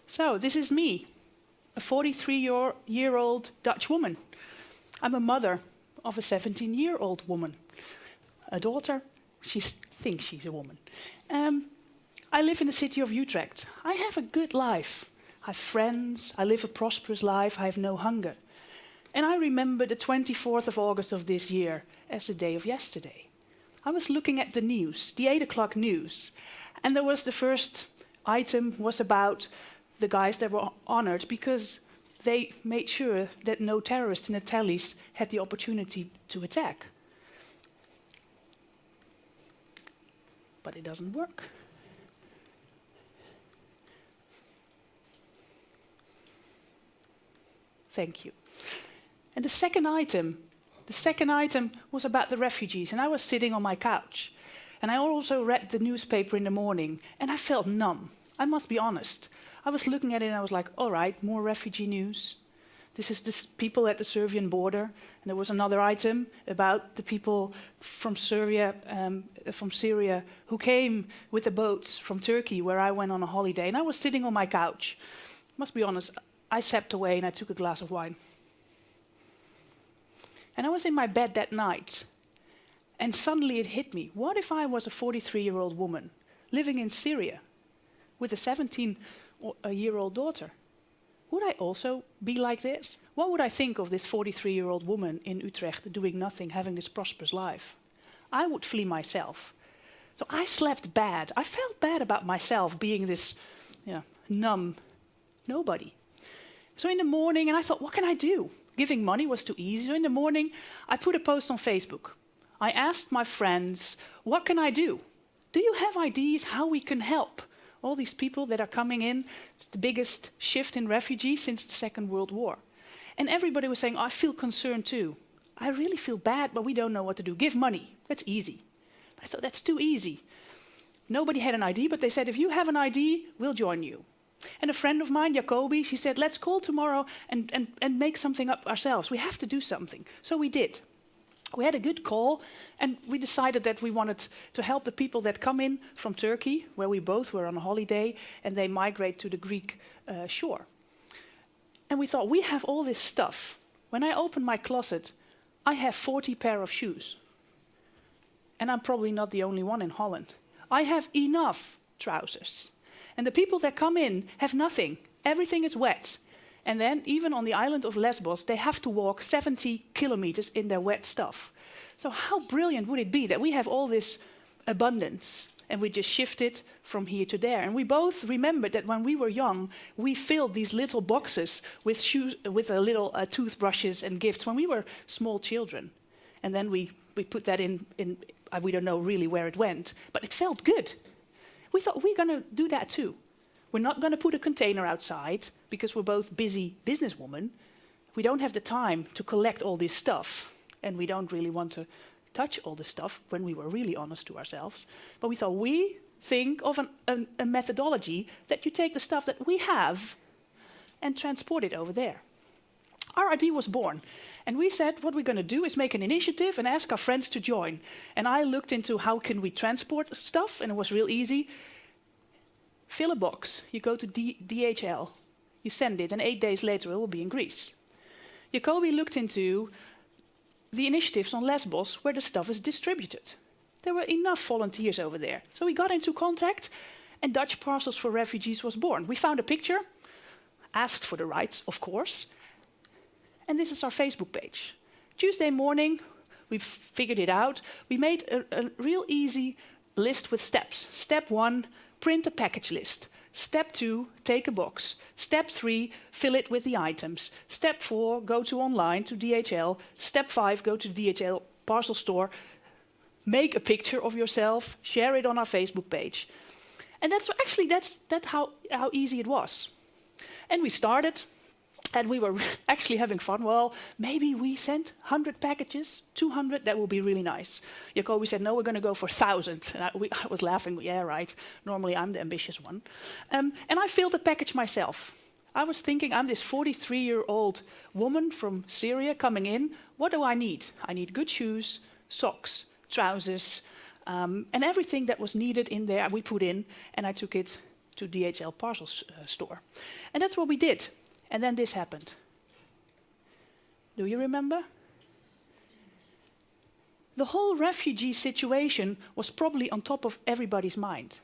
So this is me, a 43-year-old Dutch woman. I'm a mother of a 17-year-old woman, a daughter. She thinks she's a woman. I live in the city of Utrecht. I have a good life. I have friends. I live a prosperous life. I have no hunger. And I remember the 24th of August of this year as the day of yesterday. I was looking at the news, the 8 o'clock news, and there was the first item was about the guys that were honored because they made sure that no terrorists in the tallies had the opportunity to attack. But it doesn't work. Thank you. And the second item was about the refugees, and I was sitting on my couch. And I also read the newspaper in the morning, and I felt numb. I must be honest. I was looking at it and I was like, all right, more refugee news. This is the people at the Serbian border. And there was another item about the people from Syria who came with the boats from Turkey where I went on a holiday. And I was sitting on my couch. Must be honest, I stepped away and I took a glass of wine. And I was in my bed that night. And suddenly it hit me. What if I was a 43-year-old woman living in Syria with a 17-year-old daughter? Would I also be like this? What would I think of this 43-year-old woman in Utrecht doing nothing, having this prosperous life? I would flee myself. So I slept bad. I felt bad about myself being this numb nobody. So in the morning, and I thought, what can I do? Giving money was too easy. So in the morning, I put a post on Facebook. I asked my friends, what can I do? Do you have ideas how we can help all these people that are coming in? It's the biggest shift in refugees since the Second World War. And everybody was saying, I feel concerned too. I really feel bad, but we don't know what to do. Give money. That's easy. I thought, that's too easy. Nobody had an idea, but they said, if you have an idea, we'll join you. And a friend of mine, Jacobi, she said, let's call tomorrow and make something up ourselves. We have to do something. So we did. We had a good call, and we decided that we wanted to help the people that come in from Turkey, where we both were on a holiday, and they migrate to the Greek shore. And we thought, we have all this stuff. When I open my closet, I have 40 pair of shoes. And I'm probably not the only one in Holland. I have enough trousers. And the people that come in have nothing. Everything is wet. And then, even on the island of Lesbos, they have to walk 70 kilometers in their wet stuff. So how brilliant would it be that we have all this abundance and we just shift it from here to there? And we both remembered that when we were young, we filled these little boxes with shoes, with little toothbrushes and gifts when we were small children. And then we put that in we don't know really where it went, but it felt good. We thought, we're going to do that too. We're not going to put a container outside because we're both busy businesswomen. We don't have the time to collect all this stuff, and we don't really want to touch all this stuff when we were really honest to ourselves. But we thought, we think of a methodology that you take the stuff that we have and transport it over there. Our idea was born, and we said what we're going to do is make an initiative and ask our friends to join. And I looked into how can we transport stuff, and it was real easy. Fill a box, you go to DHL, you send it, and 8 days later it will be in Greece. Jacobi looked into the initiatives on Lesbos where the stuff is distributed. There were enough volunteers over there. So we got into contact, and Dutch Parcels for Refugees was born. We found a picture, asked for the rights, of course, and this is our Facebook page. Tuesday morning, we figured it out. We made a real easy list with steps. Step 1, print a package list. Step 2, take a box. Step 3, fill it with the items. Step 4, go to online to DHL. Step 5, go to the DHL parcel store. Make a picture of yourself, share it on our Facebook page. And that's how easy it was. And we started. And we were actually having fun. Well, maybe we sent 100 packages, 200, that would be really nice. Jacobi said, no, we're going to go for 1,000. And I was laughing, yeah, right. Normally I'm the ambitious one. And I filled the package myself. I was thinking, I'm this 43-year-old woman from Syria coming in. What do I need? I need good shoes, socks, trousers, and everything that was needed in there we put in, and I took it to DHL parcel store. And that's what we did. And then this happened. Do you remember? The whole refugee situation was probably on top of everybody's mind.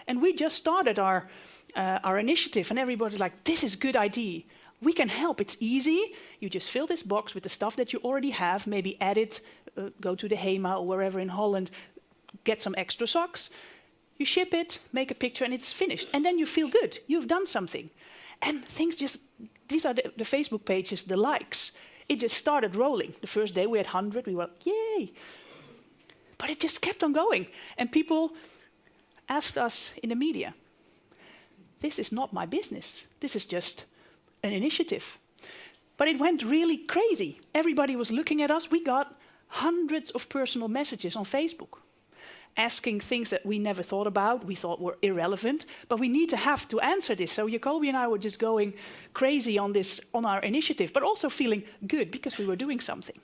And we just started our initiative, and everybody's like, this is a good idea. We can help. It's easy. You just fill this box with the stuff that you already have, maybe add it, go to the HEMA or wherever in Holland, get some extra socks. You ship it, make a picture, and it's finished. And then you feel good. You've done something. And things just, these are the Facebook pages, the likes. It just started rolling. The first day we had 100, we were, yay. But it just kept on going. And people asked us in the media, this is not my business. This is just an initiative. But it went really crazy. Everybody was looking at us. We got hundreds of personal messages on Facebook, asking things that we never thought about, we thought were irrelevant, but we need to have to answer this. So Jacoby and I were just going crazy on this, on our initiative, but also feeling good because we were doing something.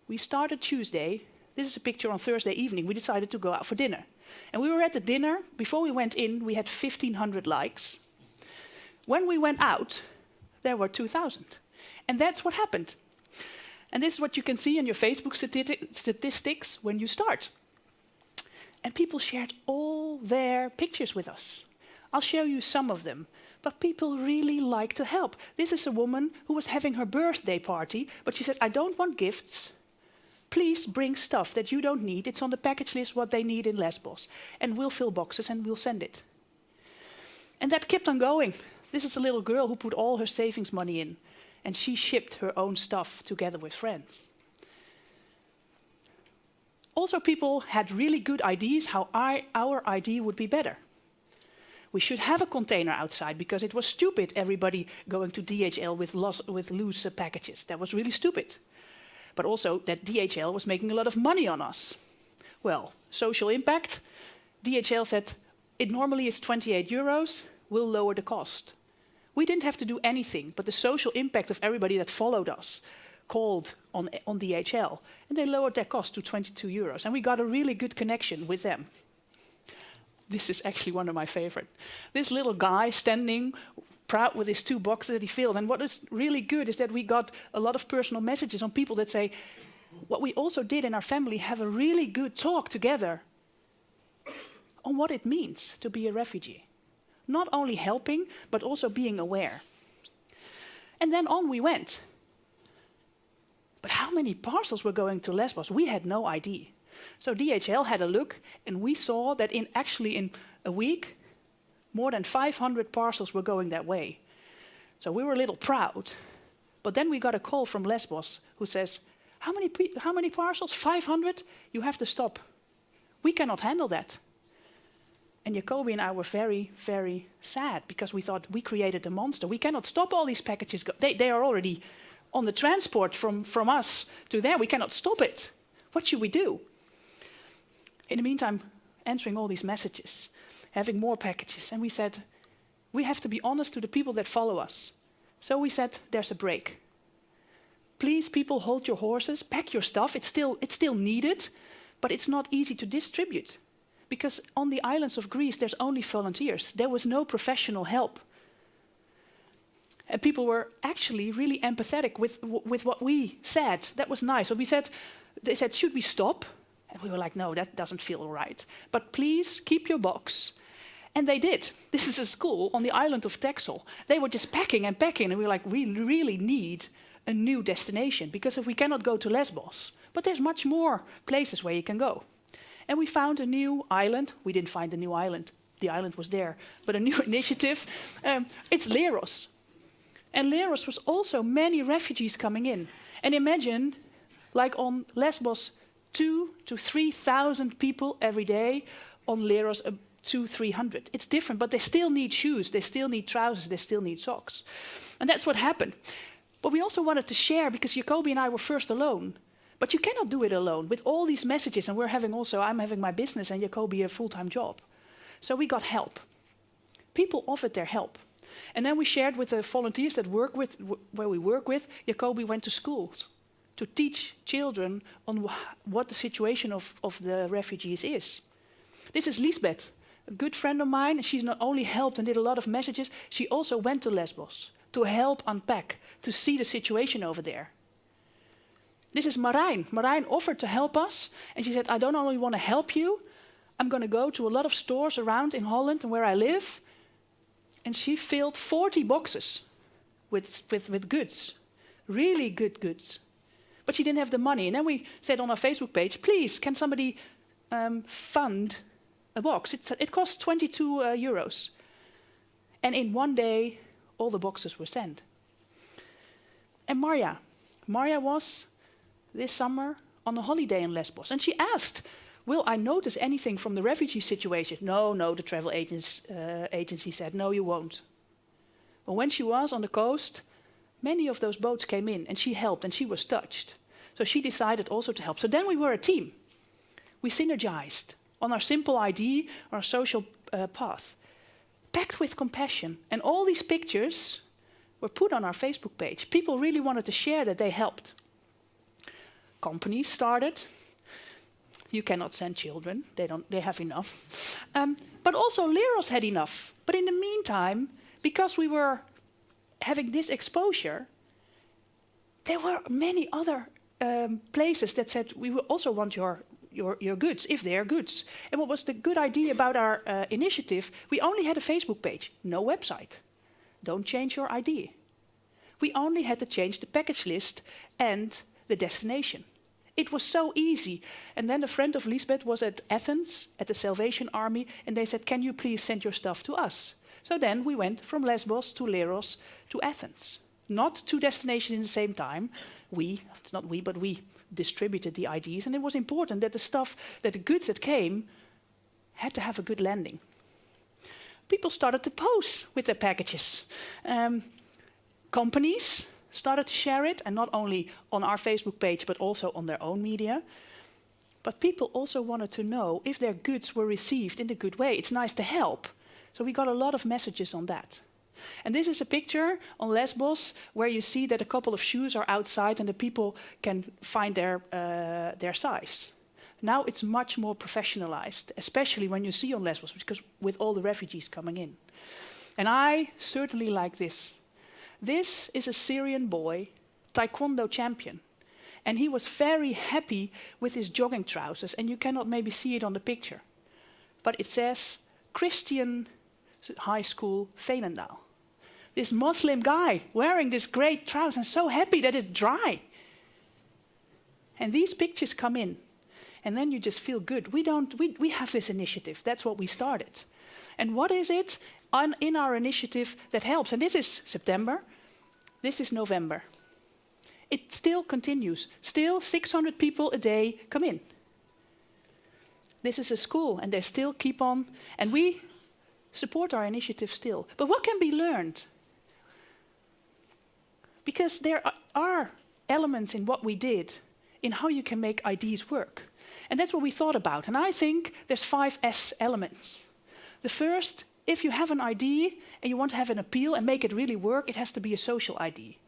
We started Tuesday. This is a picture on Thursday evening. We decided to go out for dinner. And we were at the dinner. Before we went in, we had 1,500 likes. When we went out, there were 2,000. And that's what happened. And this is what you can see in your Facebook statistics when you start. And people shared all their pictures with us. I'll show you some of them. But people really like to help. This is a woman who was having her birthday party, but she said, I don't want gifts. Please bring stuff that you don't need. It's on the package list what they need in Lesbos. And we'll fill boxes and we'll send it. And that kept on going. This is a little girl who put all her savings money in. And she shipped her own stuff together with friends. Also, people had really good ideas how our idea would be better. We should have a container outside because it was stupid, everybody going to DHL with loose packages. That was really stupid. But also that DHL was making a lot of money on us. Well, social impact. DHL said, it normally is 28 euros, we'll lower the cost. We didn't have to do anything, but the social impact of everybody that followed us called on DHL, and they lowered their cost to 22 euros, and we got a really good connection with them. This is actually one of my favorite. This little guy standing proud with his 2 boxes that he filled, and what is really good is that we got a lot of personal messages on people that say, what we also did in our family, have a really good talk together on what it means to be a refugee. Not only helping, but also being aware. And then on we went. But how many parcels were going to Lesbos? We had no idea. So DHL had a look, and we saw that in a week, more than 500 parcels were going that way. So we were a little proud. But then we got a call from Lesbos who says, how many parcels? 500? You have to stop. We cannot handle that. And Jacoby and I were very, very sad because we thought we created a monster. We cannot stop all these packages. They are already on the transport from us to there. We cannot stop it. What should we do? In the meantime, answering all these messages, having more packages. And we said, we have to be honest to the people that follow us. So we said, there's a break. Please, people, hold your horses, pack your stuff. It's still needed, but it's not easy to distribute. Because on the islands of Greece, there's only volunteers. There was no professional help. And people were actually really empathetic with what we said. That was nice. So they said, should we stop? And we were like, no, that doesn't feel right. But please keep your box. And they did. This is a school on the island of Texel. They were just packing and packing. And we were like, we really need a new destination. Because if we cannot go to Lesbos, but there's much more places where you can go. And we found a new island. We didn't find a new island. The island was there. But a new initiative. It's Leros. And Leros was also many refugees coming in. And imagine, like on Lesbos, 2,000 to 3,000 people every day. On Leros, 200-300. It's different, but they still need shoes. They still need trousers. They still need socks. And that's what happened. But we also wanted to share, because Jacoby and I were first alone. But you cannot do it alone with all these messages. And I'm having my business and Jacoby a full-time job. So we got help. People offered their help. And then we shared with the volunteers that where we work with. Jacoby went to schools to teach children on what the situation of the refugees is. This is Lisbeth. a good friend of mine, and she's not only helped and did a lot of messages, she also went to Lesbos to help unpack, to see the situation over there. This is Marijn. Marijn offered to help us, and she said, I don't only want to help you, I'm going to go to a lot of stores around in Holland and where I live. And she filled 40 boxes with goods, really good goods. But she didn't have the money. And then we said on our Facebook page, please, can somebody fund a box? It costs 22 euros. And in one day, all the boxes were sent. And Marja was this summer on a holiday in Lesbos. And she asked, will I notice anything from the refugee situation? No, the travel agency said, no, you won't. But when she was on the coast, many of those boats came in, and she helped, and she was touched. So she decided also to help. So then we were a team. We synergized on our simple ID, our social path, packed with compassion. And all these pictures were put on our Facebook page. People really wanted to share that they helped. Companies started. You cannot send children, they have enough. But also Leros had enough. But in the meantime, because we were having this exposure, there were many other places that said, we will also want your goods, if they are goods. And what was the good idea about our initiative? We only had a Facebook page, no website. Don't change your ID. We only had to change the package list and the destination. It was so easy. And then a friend of Lisbeth was at Athens, at the Salvation Army, and they said, can you please send your stuff to us? So then we went from Lesbos to Leros to Athens. Not two destinations in the same time. It's not we, but we distributed the IDs, and it was important that the goods that came had to have a good landing. People started to pose with their packages. Companies started to share it, and not only on our Facebook page, but also on their own media. But people also wanted to know if their goods were received in a good way. It's nice to help. So we got a lot of messages on that. And this is a picture on Lesbos where you see that a couple of shoes are outside and the people can find their size. Now it's much more professionalized, especially when you see on Lesbos, because with all the refugees coming in. And I certainly like this. This is a Syrian boy, taekwondo champion. And he was very happy with his jogging trousers, and you cannot maybe see it on the picture. But it says, Christian High School, Veenendaal. This Muslim guy wearing this great trousers and so happy that it's dry. And these pictures come in, and then you just feel good. We have this initiative. That's what we started. And what is it in our initiative that helps? And this is September. This is November. It still continues. Still 600 people a day come in. This is a school, and they still keep on. And we support our initiative still. But what can be learned? Because there are elements in what we did, in how you can make IDs work. And that's what we thought about. And I think there's 5 S elements. The first, if you have an ID and you want to have an appeal and make it really work, it has to be a social ID.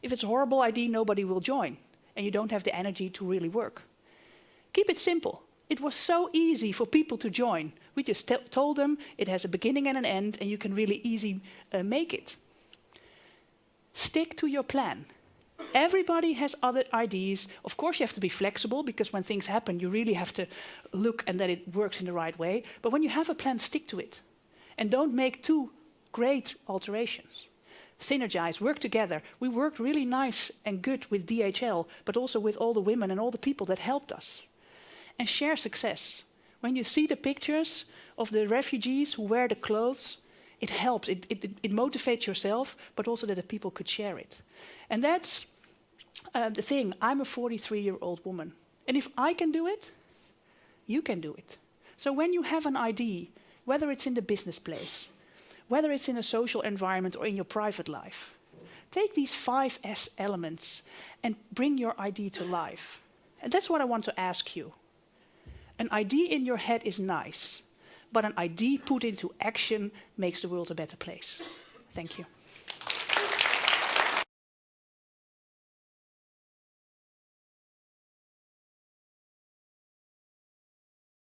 If it's a horrible ID, nobody will join, and you don't have the energy to really work. Keep it simple. It was so easy for people to join. We just told them it has a beginning and an end, and you can really easy make it. Stick to your plan. Everybody has other IDs. Of course, you have to be flexible, because when things happen, you really have to look and that it works in the right way. But when you have a plan, stick to it. And don't make too great alterations. Synergize, work together. We worked really nice and good with DHL, but also with all the women and all the people that helped us. And share success. When you see the pictures of the refugees who wear the clothes, it helps. It motivates yourself, but also that the people could share it. And that's the thing. I'm a 43-year-old woman. And if I can do it, you can do it. So when you have an ID, whether it's in the business place, whether it's in a social environment or in your private life, take these 5 S elements and bring your ID to life. And that's what I want to ask you. An ID in your head is nice, but an ID put into action makes the world a better place. Thank you.